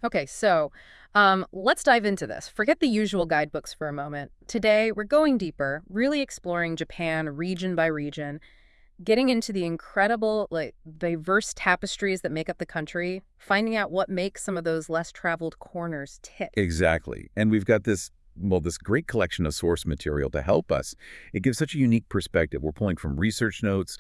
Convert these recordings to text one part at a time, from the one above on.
Okay, so let's dive into this. Forget the usual guidebooks for a moment. Today, we're going deeper, really exploring Japan region by region, getting into the incredible, diverse tapestries that make up the country, finding out what makes some of those less traveled corners tick. Exactly. And we've got this great collection of source material to help us. It gives such a unique perspective. We're pulling from research notes,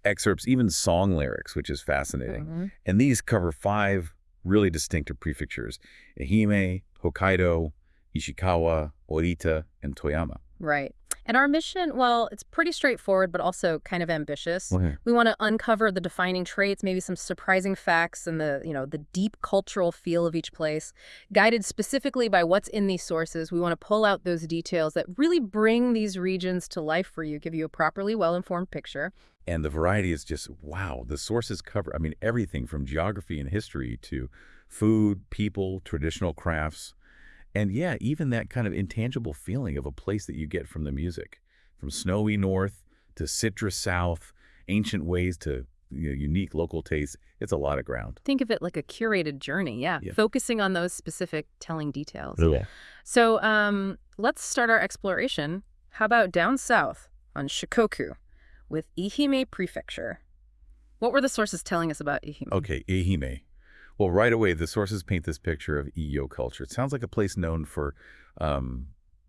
excerpts, even song lyrics, which is fascinating. Hmm. And these cover 5 really distinctive prefectures: Ehime, Hokkaido, Ishikawa, Oita, and Toyama. Right. And our mission, well, it's pretty straightforward, but also kind of ambitious. Okay. We want to uncover the defining traits, maybe some surprising facts, and the deep cultural feel of each place. Guided specifically by what's in these sources, we want to pull out those details that really bring these regions to life for you, give you a properly well-informed picture. And the variety is just, wow. The sources cover, I mean, everything from geography and history to food, people, traditional crafts. And yeah, even that kind of intangible feeling of a place that you get from the music. From snowy north to citrus south, ancient ways to unique local tastes. It's a lot of ground. Think of it like a curated journey, yeah, Yeah. focusing on those specific telling details. Yeah. So let's start our exploration. How about down south on Shikoku with Ehime Prefecture? What were the sources telling us about Ehime? Okay, Ehime. Well, right away, the sources paint this picture of Iyo culture. It sounds like a place known for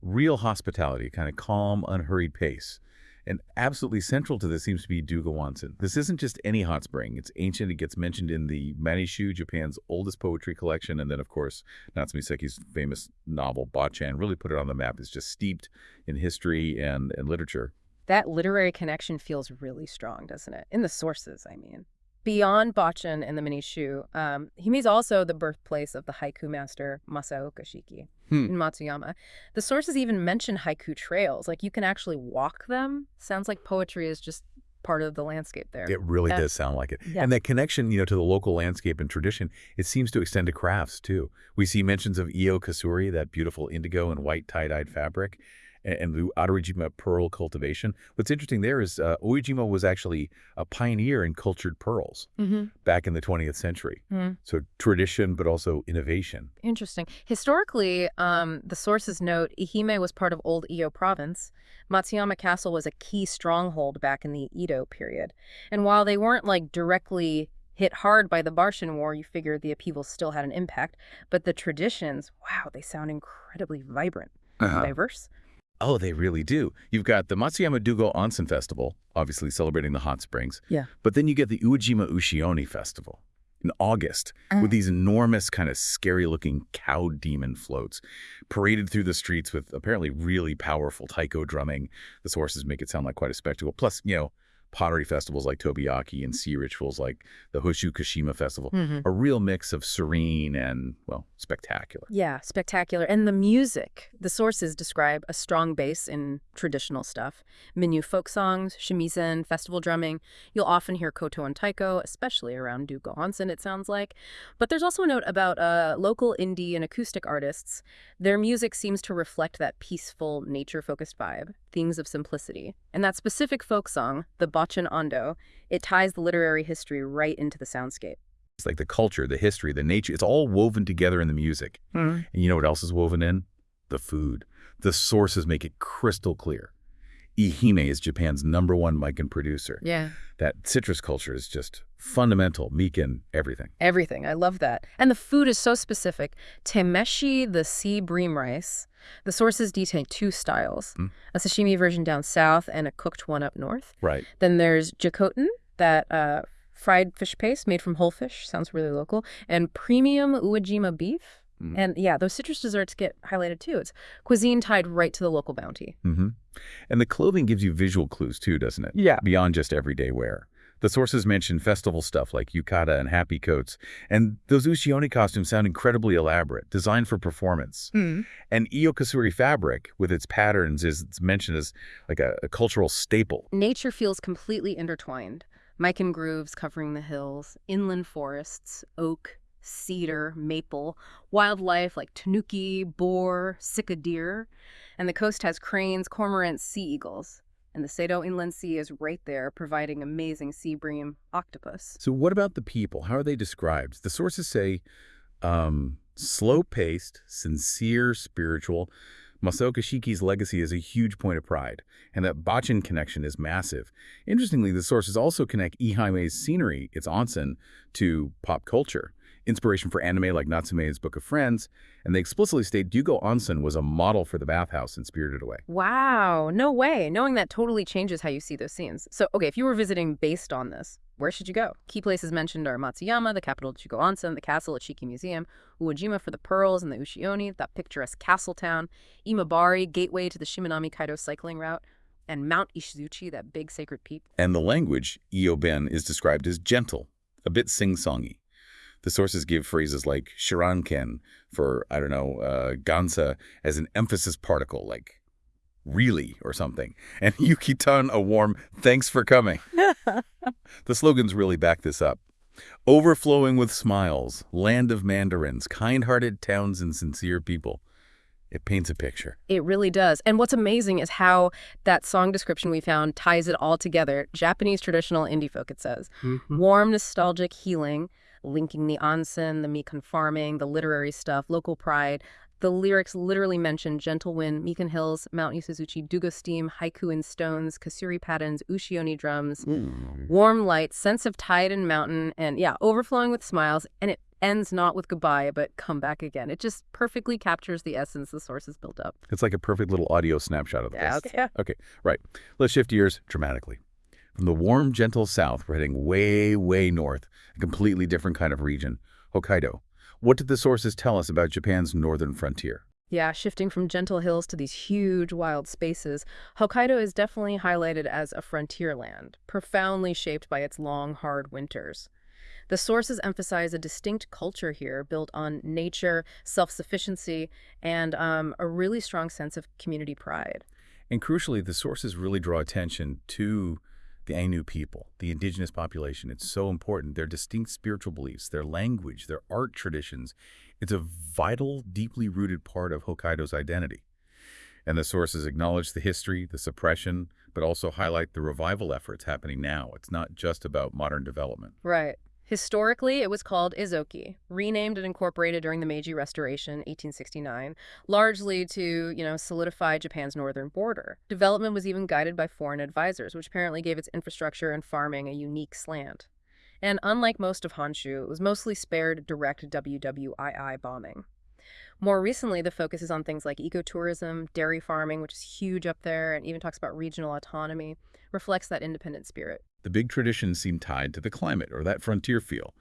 real hospitality, kind of calm, unhurried pace. And absolutely central to this seems to be Dugo Onsen. This isn't just any hot spring. It's ancient. It gets mentioned in the Manishu, Japan's oldest poetry collection. And then, of course, Natsume Seki's famous novel, Bachan, really put it on the map. It's just steeped in history and literature. That literary connection feels really strong, doesn't it? In the sources, I mean. Beyond Bachan and the Manishu, Hime's also the birthplace of the haiku master Masaoka Shiki Hmm. in Matsuyama. The sources even mention haiku trails, like you can actually walk them. Sounds like poetry is just part of the landscape there. It really Uh, does sound like it. yeah. And that connection, to the local landscape and tradition, it seems to extend to crafts, too. We see mentions of Iyo Kasuri, that beautiful indigo and white tie-dyed fabric, and the Aruijima pearl cultivation. What's interesting there is Uejima was actually a pioneer in cultured pearls Mm-hmm. back in the 20th century. Hmm. So tradition, but also innovation. Interesting. Historically, the sources note Ehime was part of Old Iyo province. Matsuyama Castle was a key stronghold back in the Edo period. And while they weren't like directly hit hard by the Barshin War, you figure the upheaval still had an impact. But the traditions, wow, they sound incredibly vibrant and diverse. Oh, they really do. You've got the Matsuyama Dugo Onsen Festival, obviously celebrating the hot springs. Yeah. But then you get the Uejima Ushioni Festival in August with these enormous kind of scary-looking cow demon floats paraded through the streets with apparently really powerful taiko drumming. The sources make it sound like quite a spectacle. Plus, pottery festivals like Tobiyaki and sea rituals like the Hoshu Kashima Festival. Mm-hmm. A real mix of serene and, well, spectacular. Yeah, spectacular. And the music. The sources describe a strong base in traditional stuff. Minyu folk songs, shamisen, festival drumming. You'll often hear koto and taiko, especially around Dugo Onsen, it sounds like. But there's also a note about local indie and acoustic artists. Their music seems to reflect that peaceful, nature-focused vibe, themes of simplicity. And that specific folk song, the Bachan Ando, it ties the literary history right into the soundscape. It's like the culture, the history, the nature. It's all woven together in the music. Mm. And you know what else is woven in? The food. The sources make it crystal clear. Ehime is Japan's #1 mikan producer. Yeah. That citrus culture is just fundamental, mikan, everything. Everything. I love that. And the food is so specific. Temeshi, the sea bream rice. The sources detail 2 styles, a sashimi version down south and a cooked one up north. Right. Then there's jakoten, that fried fish paste made from whole fish. Sounds really local. And premium uejima beef. And yeah, those citrus desserts get highlighted too. It's cuisine tied right to the local bounty. Mm-hmm. And the clothing gives you visual clues too, doesn't it? Yeah. Beyond just everyday wear. The sources mention festival stuff like yukata and happy coats. And those ushioni costumes sound incredibly elaborate, designed for performance. And Iyo Kasuri fabric, with its patterns, is mentioned as like a cultural staple. Nature feels completely intertwined. Mikan grooves covering the hills, inland forests, oak, cedar, maple, wildlife like tanuki, boar, sika deer, and the coast has cranes, cormorants, sea eagles. And the Seto Inland Sea is right there, providing amazing sea bream octopus. So what about the people? How are they described? The sources say Slow-paced, sincere, spiritual. Masaoka Shiki's legacy is a huge point of pride, and that Bachin connection is massive. Interestingly, the sources also connect Ihaime's scenery, its onsen, to pop culture. Inspiration for anime like Natsume's Book of Friends, and they explicitly state Dugo Onsen was a model for the bathhouse in Spirited Away. Wow, no way. Knowing that totally changes how you see those scenes. So, okay, if you were visiting based on this, where should you go? Key places mentioned are Matsuyama, the capital of Chugo Onsen, the castle at Shiki Museum, Uwajima for the pearls and the Ushioni, that picturesque castle town, Imabari, gateway to the Shimanami Kaido cycling route, and Mount Ishizuchi, that big sacred peak. And the language, Ioben, is described as gentle, a bit sing-songy. The sources give phrases like shiranken for, gansa as an emphasis particle, like really or something, and yukitan, a warm thanks for coming. The slogans really back this up. Overflowing with smiles, land of mandarins, kind-hearted towns and sincere people. It paints a picture. It really does. And what's amazing is how that song description we found ties it all together. Japanese traditional indie folk, it says. Warm, nostalgic healing, linking the onsen, the Mikan farming, the literary stuff, local pride. The lyrics literally mention gentle wind, Mikan Hills, Mount Isuzuchi, Dugo steam, haiku in stones, kasuri patterns, ushioni drums, warm light, sense of tide and mountain, and yeah, overflowing with smiles. And it ends not with goodbye, but come back again. It just perfectly captures the essence the source has built up. It's like a perfect little audio snapshot of the place. Yeah. Okay, right. Let's shift gears dramatically. From the warm, gentle south, we're heading way, way north, a completely different kind of region, Hokkaido. What did the sources tell us about Japan's northern frontier? Yeah, shifting from gentle hills to these huge, wild spaces, Hokkaido is definitely highlighted as a frontier land, profoundly shaped by its long, hard winters. The sources emphasize a distinct culture here built on nature, self-sufficiency, and a really strong sense of community pride. And crucially, the sources really draw attention to the Ainu people, the indigenous population. It's so important. Their distinct spiritual beliefs, their language, their art traditions. It's a vital, deeply rooted part of Hokkaido's identity. And the sources acknowledge the history, the suppression, but also highlight the revival efforts happening now. It's not just about modern development. Right. Historically, it was called Izoki, renamed and incorporated during the Meiji Restoration, 1869, largely to, solidify Japan's northern border. Development was even guided by foreign advisors, which apparently gave its infrastructure and farming a unique slant. And unlike most of Honshu, it was mostly spared direct WWII bombing. More recently, the focus is on things like ecotourism, dairy farming, which is huge up there, and even talks about regional autonomy, reflects that independent spirit. The big traditions seem tied to the climate or that frontier feel.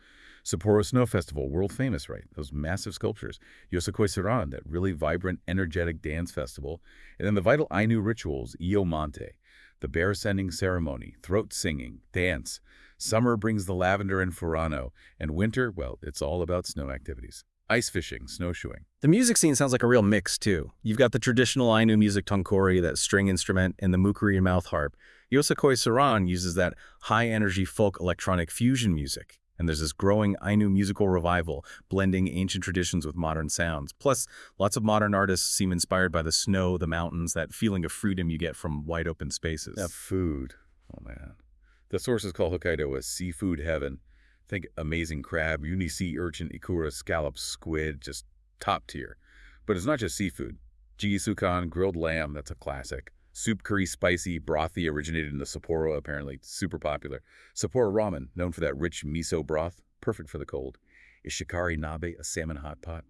Sapporo Snow Festival, world famous, right? Those massive sculptures. Yosakoi Saran, that really vibrant, energetic dance festival. And then the vital Ainu rituals, Iomante, the bear sending ceremony, throat singing, dance. Summer brings the lavender and Furano, and winter, well, it's all about snow activities. Ice fishing, snowshoeing. The music scene sounds like a real mix, too. You've got the traditional Ainu music tonkori, that string instrument, and the mukuri and mouth harp. Yosakoi Saran uses that high-energy folk electronic fusion music. And there's this growing Ainu musical revival, blending ancient traditions with modern sounds. Plus, lots of modern artists seem inspired by the snow, the mountains, that feeling of freedom you get from wide open spaces. That food. Oh, man. The sources call Hokkaido a seafood heaven. Think amazing crab, uni sea urchin, ikura, scallops, squid, just top tier. But it's not just seafood. Jigisukan, grilled lamb, that's a classic. Soup curry, spicy, brothy, originated in the Sapporo, apparently. Super popular. Sapporo ramen, known for that rich miso broth, perfect for the cold. Ishikari nabe, a salmon hot pot.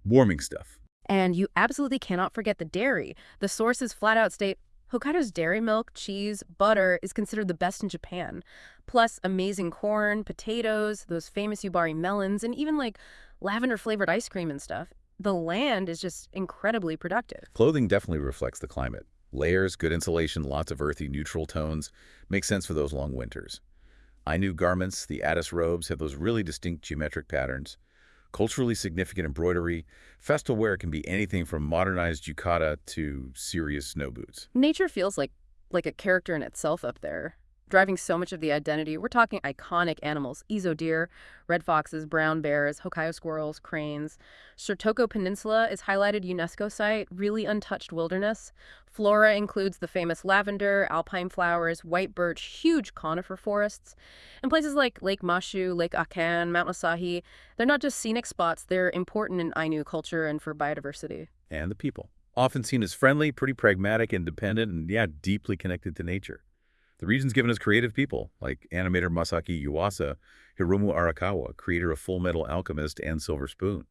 Warming stuff. And you absolutely cannot forget the dairy. The sources flat out state, Hokkaido's dairy milk, cheese, butter is considered the best in Japan. Plus amazing corn, potatoes, those famous Yubari melons, and even like lavender-flavored ice cream and stuff. The land is just incredibly productive. Clothing definitely reflects the climate. Layers, good insulation, lots of earthy, neutral tones. Makes sense for those long winters. Ainu garments, the Addis robes, have those really distinct geometric patterns. Culturally significant embroidery. Festal wear can be anything from modernized yukata to serious snow boots. Nature feels like a character in itself up there. driving so much of the identity. We're talking iconic animals: Ezo deer, red foxes, brown bears, Hokkaido squirrels, cranes. Shirtoko Peninsula is highlighted UNESCO site, really untouched wilderness. Flora includes the famous lavender, alpine flowers, white birch, huge conifer forests. And places like Lake Mashu, Lake Akan, Mount Asahi, they're not just scenic spots, they're important in Ainu culture and for biodiversity. And the people, often seen as friendly, pretty pragmatic, independent, and yeah, deeply connected to nature. The region's given us creative people, like animator Masaki Yuasa, Hiromu Arakawa, creator of Full Metal Alchemist and Silver Spoon.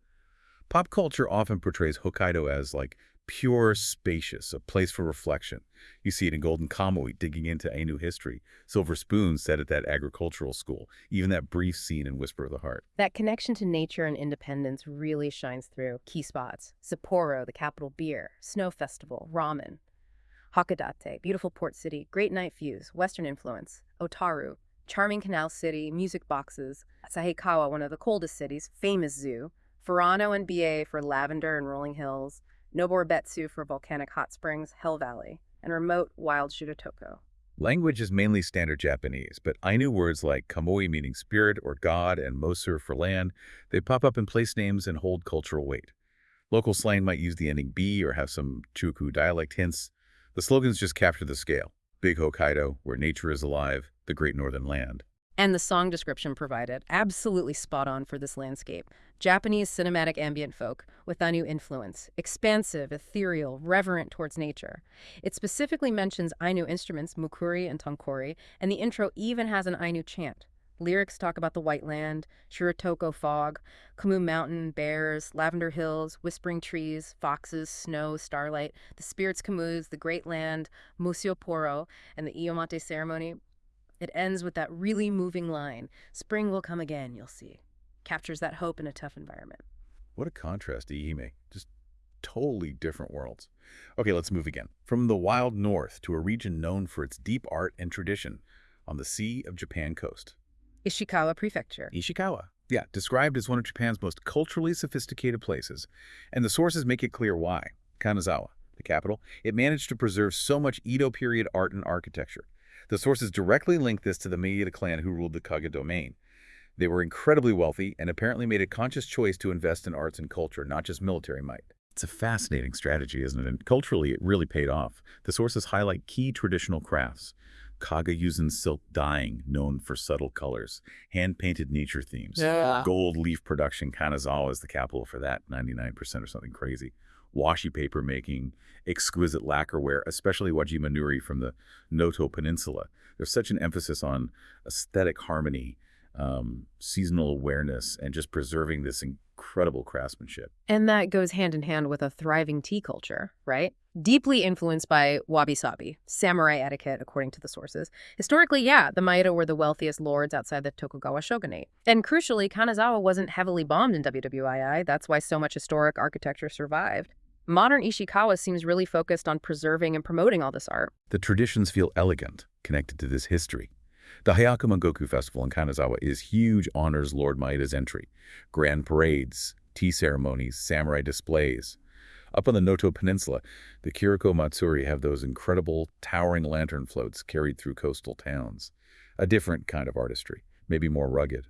Pop culture often portrays Hokkaido as, like, pure, spacious, a place for reflection. You see it in Golden Kamuy, digging into Ainu history. Silver Spoon set at that agricultural school, even that brief scene in Whisper of the Heart. That connection to nature and independence really shines through. Key spots: Sapporo, the capital beer; Snow Festival; ramen; Hakodate, beautiful port city; great night views; Western influence; Otaru, charming canal city; music boxes; Asahikawa, one of the coldest cities; famous zoo; Furano and BA for lavender and rolling hills; Noborubetsu for volcanic hot springs; Hell Valley; and remote, wild Shirotoko. Language is mainly standard Japanese, but Ainu words like kamoi, meaning spirit or god, and mosur for land, they pop up in place names and hold cultural weight. Local slang might use the ending B or have some Chuku dialect hints. The slogans just capture the scale. Big Hokkaido, where nature is alive, the great northern land. And the song description provided, absolutely spot on for this landscape. Japanese cinematic ambient folk with Ainu influence, expansive, ethereal, reverent towards nature. It specifically mentions Ainu instruments, mukuri and tonkori, and the intro even has an Ainu chant. Lyrics talk about the White Land, Shirotoko fog, Kamu Mountain, bears, lavender hills, whispering trees, foxes, snow, starlight, the spirits Kamus, the Great Land, Museo Poro, and the Iomate ceremony. It ends with that really moving line, "Spring will come again, you'll see." Captures that hope in a tough environment. What a contrast to Ihime. Just totally different worlds. Okay, let's move again. From the wild north to a region known for its deep art and tradition on the Sea of Japan coast. Ishikawa Prefecture. Ishikawa. Yeah, described as one of Japan's most culturally sophisticated places. And the sources make it clear why. Kanazawa, the capital, it managed to preserve so much Edo period art and architecture. The sources directly link this to the Maeda clan who ruled the Kaga domain. They were incredibly wealthy and apparently made a conscious choice to invest in arts and culture, not just military might. It's a fascinating strategy, isn't it? And culturally, it really paid off. The sources highlight key traditional crafts. Kaga-Yuzen silk dyeing, known for subtle colors. Hand-painted nature themes. Yeah. Gold leaf production, Kanazawa is the capital for that, 99% or something crazy. Washi paper making, exquisite lacquerware, especially Wajima Nuri from the Noto Peninsula. There's such an emphasis on aesthetic harmony, seasonal awareness, and just preserving this incredible craftsmanship. And that goes hand in hand with a thriving tea culture, right? Deeply influenced by wabi-sabi, samurai etiquette, according to the sources. Historically, yeah, the Maeda were the wealthiest lords outside the Tokugawa shogunate. And crucially, Kanazawa wasn't heavily bombed in WWII. That's why so much historic architecture survived. Modern Ishikawa seems really focused on preserving and promoting all this art. The traditions feel elegant, connected to this history. The Hayakuma Goku Festival in Kanazawa is huge, honors Lord Maeda's entry. Grand parades, tea ceremonies, samurai displays. Up on the Noto Peninsula, the Kiriko Matsuri have those incredible, towering lantern floats carried through coastal towns. A different kind of artistry, maybe more rugged.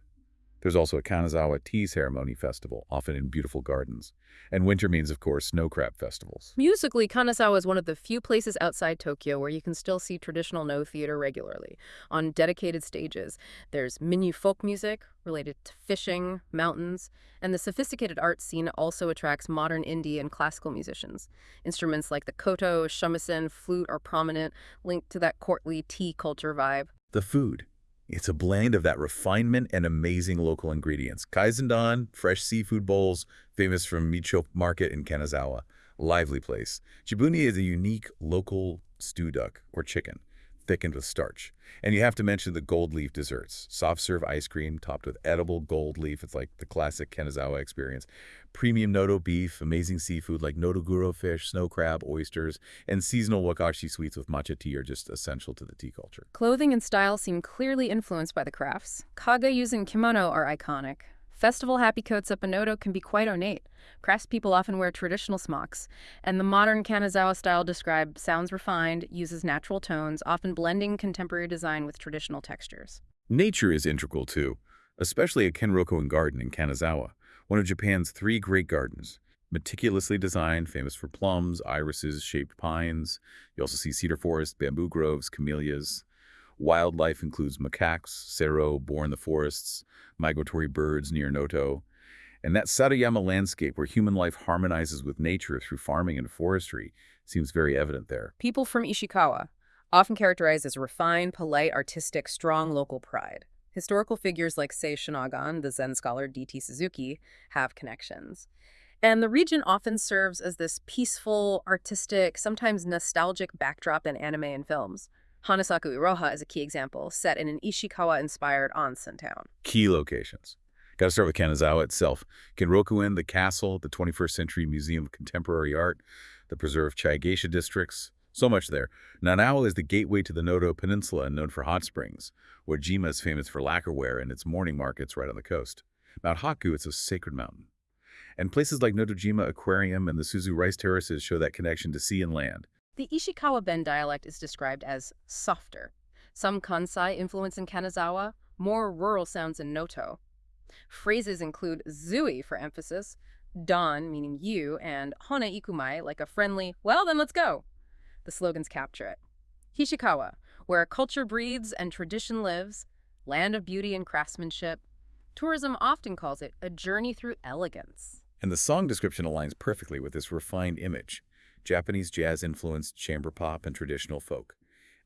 There's also a Kanazawa tea ceremony festival, often in beautiful gardens. And winter means, of course, snow crab festivals. Musically, Kanazawa is one of the few places outside Tokyo where you can still see traditional Noh theater regularly, on dedicated stages. There's Minyu folk music, related to fishing, mountains, and the sophisticated art scene also attracts modern indie and classical musicians. Instruments like the koto, shamisen, flute are prominent, linked to that courtly tea culture vibe. The food. It's a blend of that refinement and amazing local ingredients. Kaizendan, fresh seafood bowls, famous from Micho Market in Kanazawa. Lively place. Jibuni is a unique local stew duck, or chicken, thickened with starch. And you have to mention the gold leaf desserts. Soft serve ice cream topped with edible gold leaf. It's like the classic Kanazawa experience. Premium Noto beef, amazing seafood like Notoguro fish, snow crab, oysters, and seasonal wakashi sweets with matcha tea are just essential to the tea culture. Clothing and style seem clearly influenced by the crafts. Kaga-Yuzen kimono are iconic. Festival happy coats up in Noto can be quite ornate. Craftspeople often wear traditional smocks, and the modern Kanazawa style described sounds refined, uses natural tones, often blending contemporary design with traditional textures. Nature is integral too, especially at Kenroku Garden in Kanazawa, one of Japan's 3 great gardens. Meticulously designed, famous for plums, irises, shaped pines. You also see cedar forest, bamboo groves, camellias. Wildlife includes macaques, sero, boar in the forests, migratory birds near Noto. And that Satayama landscape where human life harmonizes with nature through farming and forestry seems very evident there. People from Ishikawa, often characterized as refined, polite, artistic, strong local pride. Historical figures like Sei Shinagan, the Zen scholar D.T. Suzuki, have connections. And the region often serves as this peaceful, artistic, sometimes nostalgic backdrop in anime and films. Hanasaku Iroha is a key example, set in an Ishikawa-inspired onsen town. Key locations. Got to start with Kanazawa itself. Kenroku-in, the castle, the 21st Century Museum of Contemporary Art, the preserved Chigeisha districts. So much there. Nanao is the gateway to the Noto Peninsula and known for hot springs. Wajima is famous for lacquerware and its morning markets right on the coast. Mount Haku, it's a sacred mountain. And places like Notojima Aquarium and the Suzu Rice Terraces show that connection to sea and land. The Ishikawa Ben dialect is described as softer. Some Kansai influence in Kanazawa, more rural sounds in Noto. Phrases include zui for emphasis, dan meaning you, and hone ikumai like a friendly, well then let's go. The slogans capture it. Ishikawa, where culture breathes and tradition lives, land of beauty and craftsmanship. Tourism often calls it a journey through elegance. And the song description aligns perfectly with this refined image. Japanese jazz-influenced chamber pop and traditional folk.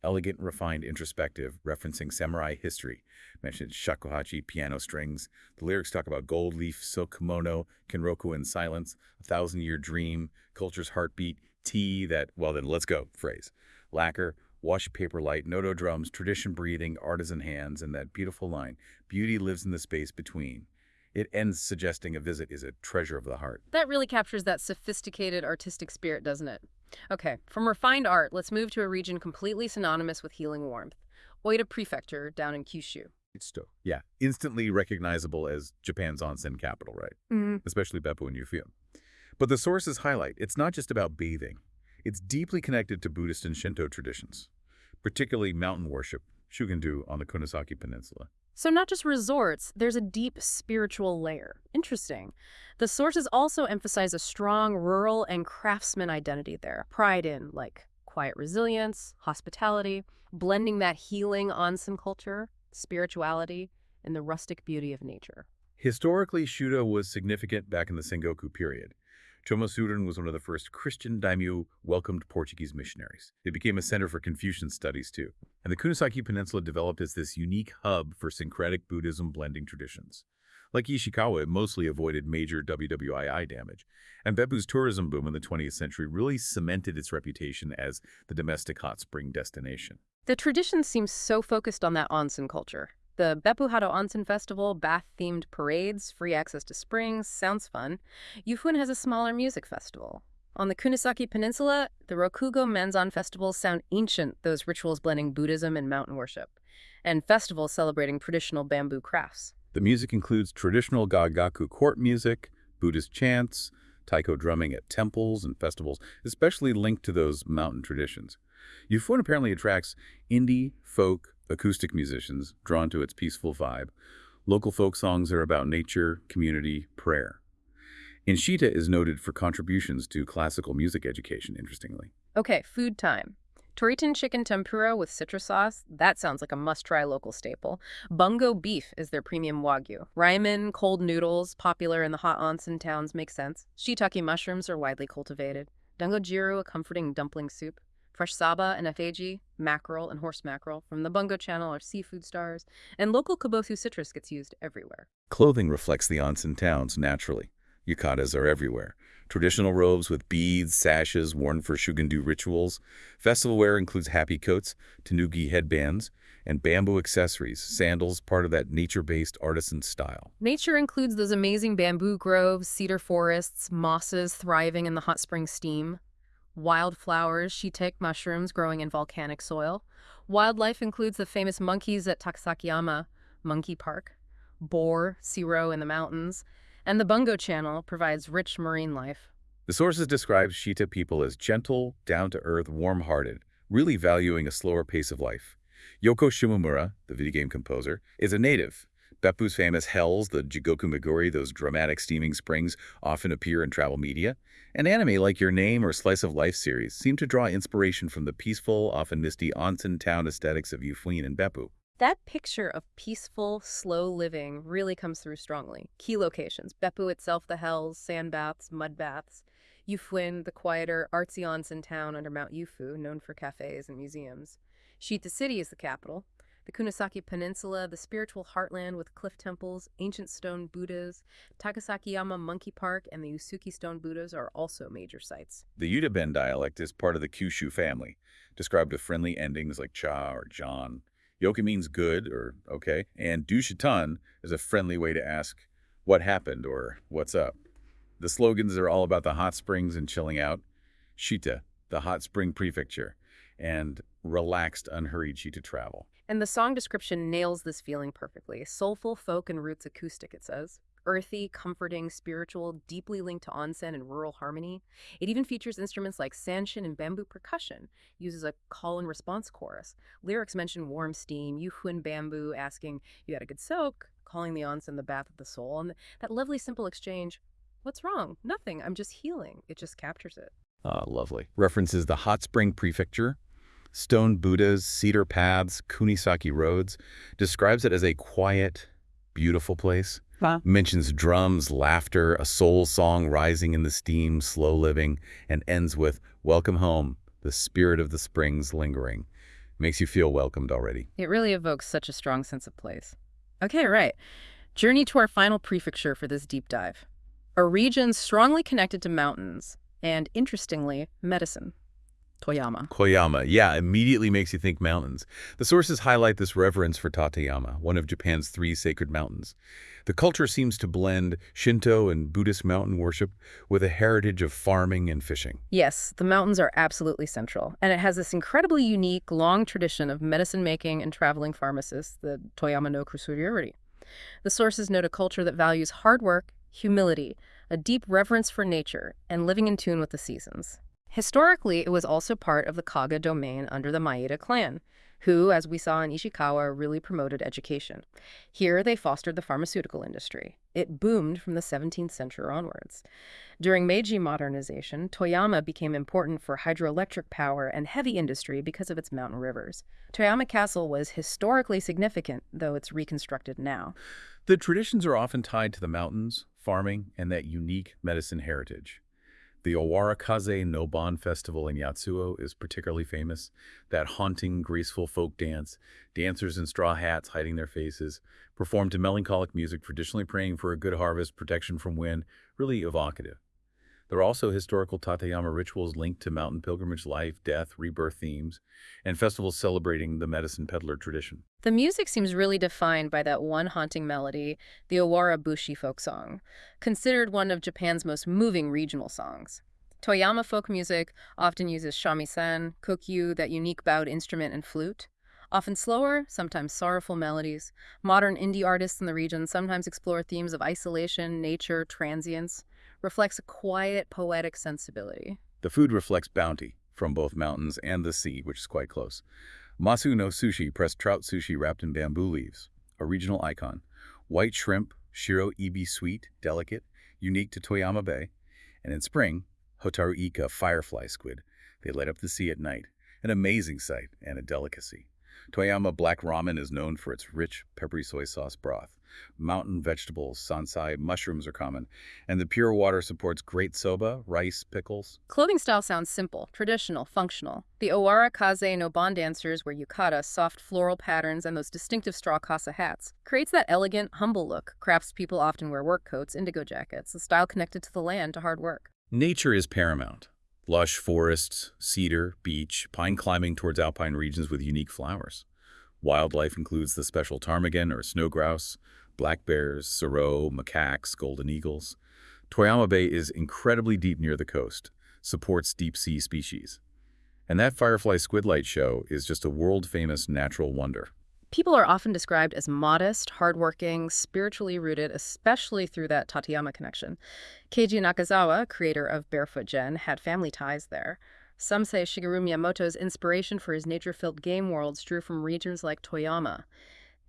Elegant, refined, introspective, referencing samurai history. Mentioned shakuhachi, piano strings. The lyrics talk about gold leaf, silk kimono, Kenroku in silence, a 1,000-year dream, culture's heartbeat, tea, that, well then, let's go, phrase. Lacquer, washi paper light, Noto drums, tradition breathing, artisan hands, and that beautiful line, beauty lives in the space between. It ends suggesting a visit is a treasure of the heart. That really captures that sophisticated artistic spirit, doesn't it? Okay, from refined art, let's move to a region completely synonymous with healing warmth. Oita Prefecture down in Kyushu. Yeah, instantly recognizable as Japan's onsen capital, right? Especially Beppu and Yufio. But the sources highlight it's not just about bathing. It's deeply connected to Buddhist and Shinto traditions, particularly mountain worship, Shugendu on the Kunisaki Peninsula. So not just resorts, there's a deep spiritual layer. Interesting. The sources also emphasize a strong rural and craftsman identity there. Pride in, like, quiet resilience, hospitality, blending that healing onsen culture, spirituality, and the rustic beauty of nature. Historically, Shudo was significant back in the Sengoku period. Chomosuren was one of the first Christian daimyo welcomed Portuguese missionaries. It became a center for Confucian studies, too. And the Kunisaki Peninsula developed as this unique hub for syncretic Buddhism blending traditions. Like Ishikawa, it mostly avoided major WWII damage. And Beppu's tourism boom in the 20th century really cemented its reputation as the domestic hot spring destination. The tradition seems so focused on that onsen culture. The Beppu Hado Onsen Festival, bath-themed parades, free access to springs, sounds fun. Yufun has a smaller music festival. On the Kunisaki Peninsula, the Rokugo Menzan festivals sound ancient, those rituals blending Buddhism and mountain worship, and festivals celebrating traditional bamboo crafts. The music includes traditional Gagaku court music, Buddhist chants, taiko drumming at temples and festivals, especially linked to those mountain traditions. Yufun apparently attracts indie, folk, acoustic musicians drawn to its peaceful vibe. Local folk songs are about nature, community, prayer. Inshita is noted for contributions to classical music education, interestingly. Okay, food time. Toritan chicken tempura with citrus sauce, that sounds like a must-try local staple. Bungo beef is their premium wagyu. Ramen, cold noodles, popular in the hot onsen towns, makes sense. Shiitake mushrooms are widely cultivated. Dangojiru, a comforting dumpling soup. Fresh saba and afeiji, mackerel and horse mackerel from the Bungo Channel are seafood stars, and local kabosu citrus gets used everywhere. Clothing reflects the onsen towns naturally. Yukatas are everywhere. Traditional robes with beads, sashes worn for Shugendu rituals. Festival wear includes happy coats, tanuki headbands, and bamboo accessories, sandals, part of that nature-based artisan style. Nature includes those amazing bamboo groves, cedar forests, mosses thriving in the hot spring steam. Wildflowers, shiitake mushrooms growing in volcanic soil. Wildlife includes the famous monkeys at Takasakiyama Monkey Park. boar, siro in the mountains, and the Bungo Channel provides rich marine life. The sources describe Shita people as gentle, down-to-earth, warm-hearted, really valuing a slower pace of life. Yoko Shimomura, the video game composer, is a native. Beppu's famous hells, the Jigoku Meguri, those dramatic steaming springs, often appear in travel media. And anime like Your Name or Slice of Life series seem to draw inspiration from the peaceful, often misty onsen town aesthetics of Yufuin and Beppu. That picture of peaceful, slow living really comes through strongly. Key locations: Beppu itself, the hells, sand baths, mud baths. Yufuin, the quieter, artsy onsen town under Mount Yufu, known for cafes and museums. Shita City is the capital. The Kunisaki Peninsula, the spiritual heartland with cliff temples, ancient stone Buddhas, Takasakiyama Monkey Park, and the Usuki Stone Buddhas are also major sites. The Yutaben dialect is part of the Kyushu family, described with friendly endings like cha or jan. Yoki means good or okay, and dushitan is a friendly way to ask what happened or what's up. The slogans are all about the hot springs and chilling out. Shita, the hot spring prefecture, and relaxed, unhurried Shita travel. And the song description nails this feeling perfectly. Soulful folk and roots acoustic, it says. Earthy, comforting, spiritual, deeply linked to onsen and rural harmony. It even features instruments like sanshin and bamboo percussion, uses a call and response chorus. Lyrics mention warm steam, yuhuan bamboo asking, "You had a good soak?" calling the onsen the bath of the soul. And that lovely simple exchange, "What's wrong? Nothing, I'm just healing." It just captures it. Ah, lovely. References the hot spring prefecture, stone Buddhas, cedar paths, Kunisaki roads, describes it as a quiet, beautiful place. Wow. Mentions drums, laughter, a soul song rising in the steam, slow living, and ends with "Welcome home, the spirit of the springs lingering." Makes you feel welcomed already. It really evokes such a strong sense of place. Okay, right. Journey to our final prefecture for this deep dive. A region strongly connected to mountains and, interestingly, medicine. Toyama. Koyama, yeah, immediately makes you think mountains. The sources highlight this reverence for Tateyama, one of Japan's 3 sacred mountains. The culture seems to blend Shinto and Buddhist mountain worship with a heritage of farming and fishing. Yes, the mountains are absolutely central, and it has this incredibly unique, long tradition of medicine-making and traveling pharmacists, the Toyama no Kusuriori. The sources note a culture that values hard work, humility, a deep reverence for nature, and living in tune with the seasons. Historically, it was also part of the Kaga domain under the Maeda clan, who, as we saw in Ishikawa, really promoted education. Here, they fostered the pharmaceutical industry. It boomed from the 17th century onwards. During Meiji modernization, Toyama became important for hydroelectric power and heavy industry because of its mountain rivers. Toyama Castle was historically significant, though it's reconstructed now. The traditions are often tied to the mountains, farming, and that unique medicine heritage. The Owarakaze no Bon festival in Yatsuo is particularly famous. That haunting, graceful folk dance, dancers in straw hats hiding their faces, performed to melancholic music, traditionally praying for a good harvest, protection from wind, really evocative. There are also historical Tateyama rituals linked to mountain pilgrimage life, death, rebirth themes, and festivals celebrating the medicine peddler tradition. The music seems really defined by that one haunting melody, the Owara Bushi folk song, considered one of Japan's most moving regional songs. Toyama folk music often uses shamisen, kokyu, that unique bowed instrument and flute. Often slower, sometimes sorrowful melodies. Modern indie artists in the region sometimes explore themes of isolation, nature, transience. Reflects a quiet, poetic sensibility. The food reflects bounty from both mountains and the sea, which is quite close. Masu no sushi, pressed trout sushi wrapped in bamboo leaves, a regional icon. White shrimp, shiro ibi sweet, delicate, unique to Toyama Bay. And in spring, hotaru ika, firefly squid. They light up the sea at night. An amazing sight and a delicacy. Toyama black ramen is known for its rich, peppery soy sauce broth. Mountain vegetables, sansai, mushrooms are common, and the pure water supports great soba, rice, pickles. Clothing style sounds simple, traditional, functional. The Owara Kaze no Bon dancers wear yukata, soft floral patterns, and those distinctive straw kasa hats. Creates that elegant, humble look. Craftspeople often wear work coats, indigo jackets, a style connected to the land, to hard work. Nature is paramount. Lush forests, cedar, beach, pine climbing towards alpine regions with unique flowers. Wildlife includes the special ptarmigan or snow grouse, black bears, serow, macaques, golden eagles. Toyama Bay is incredibly deep near the coast, supports deep-sea species. And that firefly squidlight show is just a world-famous natural wonder. People are often described as modest, hardworking, spiritually rooted, especially through that Tateyama connection. Keiji Nakazawa, creator of Barefoot Gen, had family ties there. Some say Shigeru Miyamoto's inspiration for his nature-filled game worlds drew from regions like Toyama.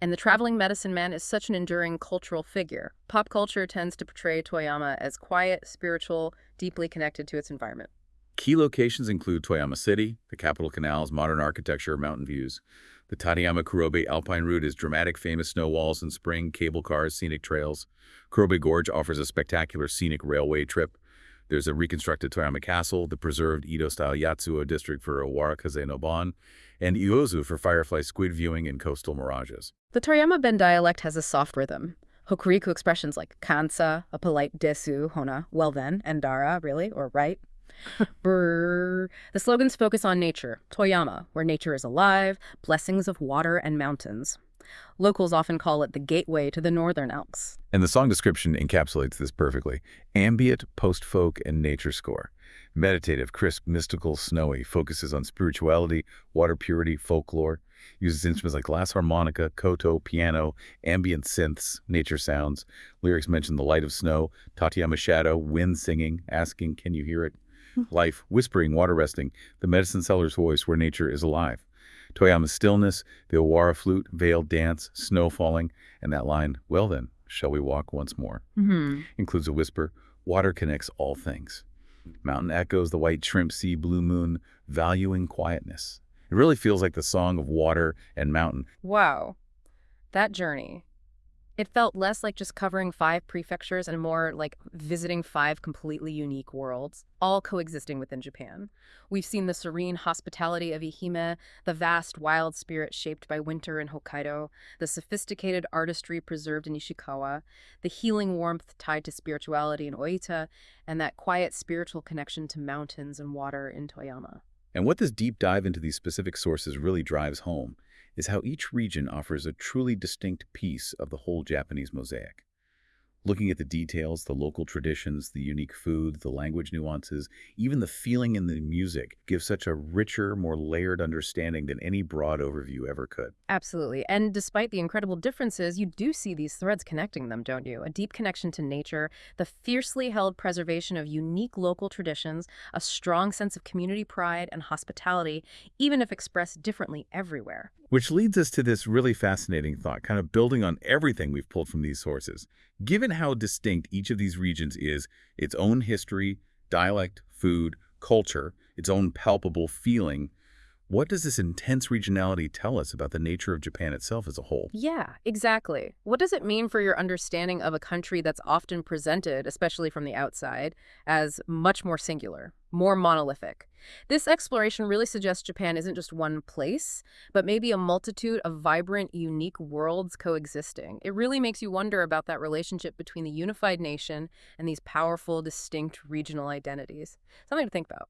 And the traveling medicine man is such an enduring cultural figure. Pop culture tends to portray Toyama as quiet, spiritual, deeply connected to its environment. Key locations include Toyama City, the Capitol Canals, modern architecture, mountain views. The Tateyama-Kurobe Alpine Route is dramatic, famous snow walls in spring, cable cars, scenic trails. Kurobe Gorge offers a spectacular scenic railway trip. There's a reconstructed Toyama Castle, the preserved Edo-style Yatsuo district for Owara Kaze no Ban, and Iozu for firefly squid viewing and coastal mirages. The Toyama-ben dialect has a soft rhythm. Hokuriku expressions like kansa, a polite desu, hona, well then, and dara, really, or right. Brrr. The slogans focus on nature, Toyama, where nature is alive, blessings of water and mountains. Locals often call it the gateway to the Northern Alps. And the song description encapsulates this perfectly. Ambient, post-folk, and nature score. Meditative, crisp, mystical, snowy, focuses on spirituality, water purity, folklore. Uses instruments like glass harmonica, koto, piano, ambient synths, nature sounds. Lyrics mention the light of snow, Tateyama shadow, wind singing, asking, can you hear it? Life, whispering, water resting, the medicine seller's voice where nature is alive. Toyama's stillness, the Owara flute, veiled dance, snow falling, and that line, well then, shall we walk once more? Includes a whisper, water connects all things. Mountain echoes, the white shrimp sea, blue moon, valuing quietness. It really feels like the song of water and mountain. Wow. That journey. It felt less like just covering 5 prefectures and more like visiting 5 completely unique worlds, all coexisting within Japan. We've seen the serene hospitality of Ehime, the vast wild spirit shaped by winter in Hokkaido, the sophisticated artistry preserved in Ishikawa, the healing warmth tied to spirituality in Oita, and that quiet spiritual connection to mountains and water in Toyama. And what this deep dive into these specific sources really drives home is how each region offers a truly distinct piece of the whole Japanese mosaic. Looking at the details, the local traditions, the unique food, the language nuances, even the feeling in the music gives such a richer, more layered understanding than any broad overview ever could. Absolutely. And despite the incredible differences, you do see these threads connecting them, don't you? A deep connection to nature, the fiercely held preservation of unique local traditions, a strong sense of community pride and hospitality, even if expressed differently everywhere. Which leads us to this really fascinating thought, kind of building on everything we've pulled from these sources. Given how distinct each of these regions is, its own history, dialect, food, culture, its own palpable feeling, what does this intense regionality tell us about the nature of Japan itself as a whole? Yeah, exactly. What does it mean for your understanding of a country that's often presented, especially from the outside, as much more singular, more monolithic? This exploration really suggests Japan isn't just one place, but maybe a multitude of vibrant, unique worlds coexisting. It really makes you wonder about that relationship between the unified nation and these powerful, distinct regional identities. Something to think about.